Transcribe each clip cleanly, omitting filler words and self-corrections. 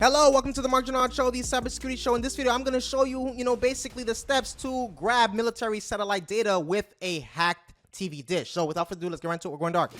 Hello, welcome to the Mark Junod Show, the cybersecurity show. In this video, I'm going to show you, basically the steps to grab military satellite data with a hacked TV dish. So without further ado, let's get right into it. We're going dark.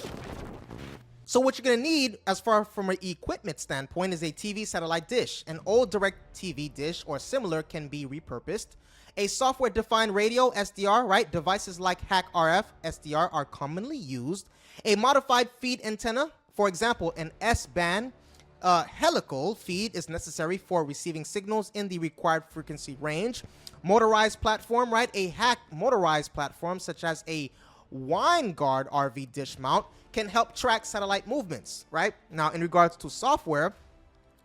So what you're going to need, as far from an equipment standpoint, is a TV satellite dish. An old DirecTV dish or similar can be repurposed. A software-defined radio, SDR, right? Devices like HackRF, SDR are commonly used. A modified feed antenna, for example, an S-band helical feed is necessary for receiving signals in the required frequency range. Motorized platform, right? A hacked motorized platform such as a WineGuard RV dish mount can help track satellite movements, right? Now, in regards to software,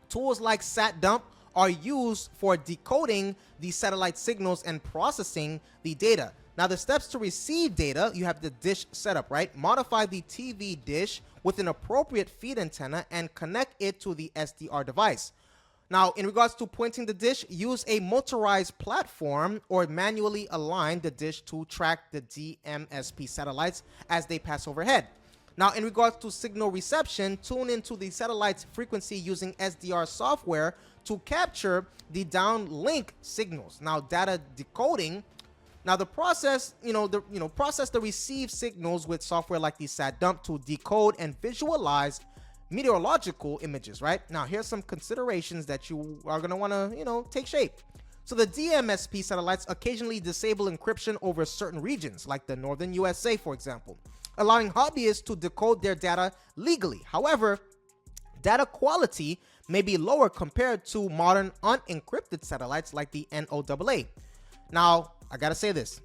tools like SatDump are used for decoding the satellite signals and processing the data. Now, the steps to receive data, you have the dish setup, right? Modify the TV dish with an appropriate feed antenna and connect it to the SDR device. Now, in regards to pointing the dish, use a motorized platform or manually align the dish to track the DMSP satellites as they pass overhead. Now, in regards to signal reception, tune into the satellite's frequency using SDR software to capture the downlink signals. Now, data decoding. Now, the process, process the received signals with software like the SatDump to decode and visualize meteorological images, right? Now, here's some considerations that you are going to want to, take shape. So the DMSP satellites occasionally disable encryption over certain regions, like the northern USA, for example, allowing hobbyists to decode their data legally. However, data quality may be lower compared to modern unencrypted satellites like the NOAA. Now, I gotta say this,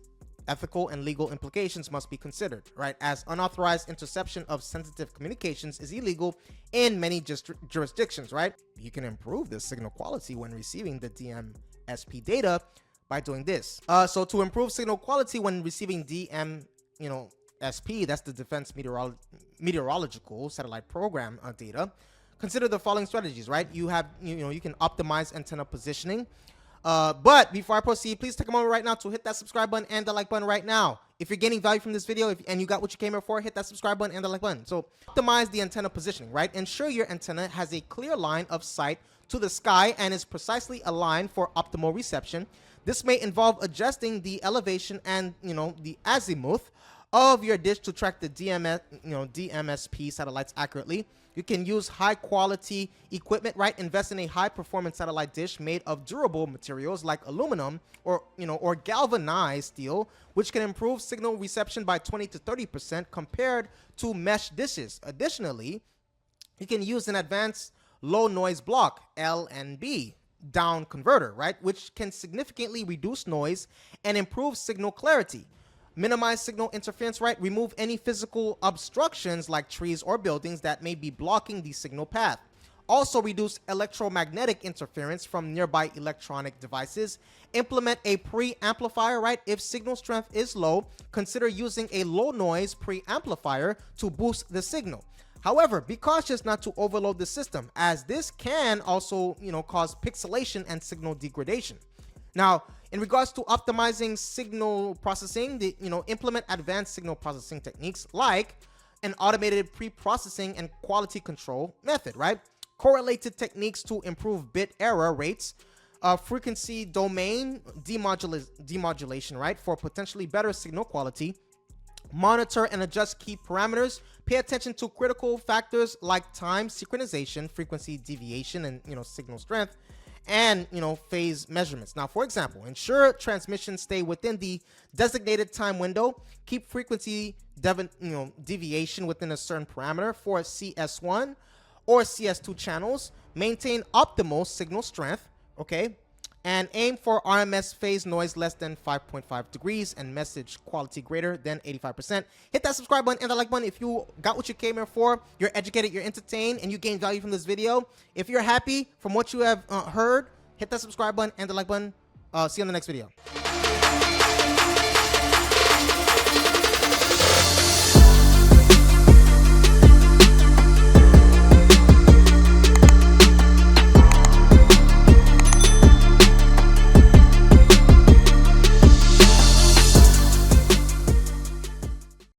ethical and legal implications must be considered, right? As unauthorized interception of sensitive communications is illegal in many jurisdictions, right? You can improve the signal quality when receiving the DMSP data by doing this. So to improve signal quality when receiving SP, that's the Defense Meteorological Satellite Program data, consider the following strategies, right? You can optimize antenna positioning. But before I proceed, please take a moment right now to hit that subscribe button and the like button right now. If you're getting value from this video and you got what you came here for, hit that subscribe button and the like button. So optimize the antenna positioning, right? Ensure your antenna has a clear line of sight to the sky and is precisely aligned for optimal reception. This may involve adjusting the elevation and, the azimuth of your dish to track the DMSP satellites accurately. You can use high quality equipment, right? Invest in a high performance satellite dish made of durable materials like aluminum or galvanized steel, which can improve signal reception by 20 to 30% compared to mesh dishes. Additionally, you can use an advanced low noise block, LNB, down converter, right? Which can significantly reduce noise and improve signal clarity. Minimize signal interference, right? Remove any physical obstructions like trees or buildings that may be blocking the signal path. Also reduce electromagnetic interference from nearby electronic devices. Implement a preamplifier, right? If signal strength is low, consider using a low noise preamplifier to boost the signal. However, be cautious not to overload the system, as this can also, cause pixelation and signal degradation. Now, in regards to optimizing signal processing, implement advanced signal processing techniques like an automated pre-processing and quality control method, right? Correlated techniques to improve bit error rates, frequency domain demodulation, right? For potentially better signal quality. Monitor and adjust key parameters. Pay attention to critical factors like time synchronization, frequency deviation, and, signal strength, and phase measurements. Now, for example, ensure transmissions stay within the designated time window. Keep frequency deviation within a certain parameter for CS1 or CS2 channels. Maintain optimal signal strength, okay? And aim for RMS phase noise less than 5.5 degrees and message quality greater than 85%. Hit that subscribe button and the like button if you got what you came here for. You're educated, you're entertained, and you gained value from this video. If you're happy from what you have heard, hit that subscribe button and the like button. See you on the next video.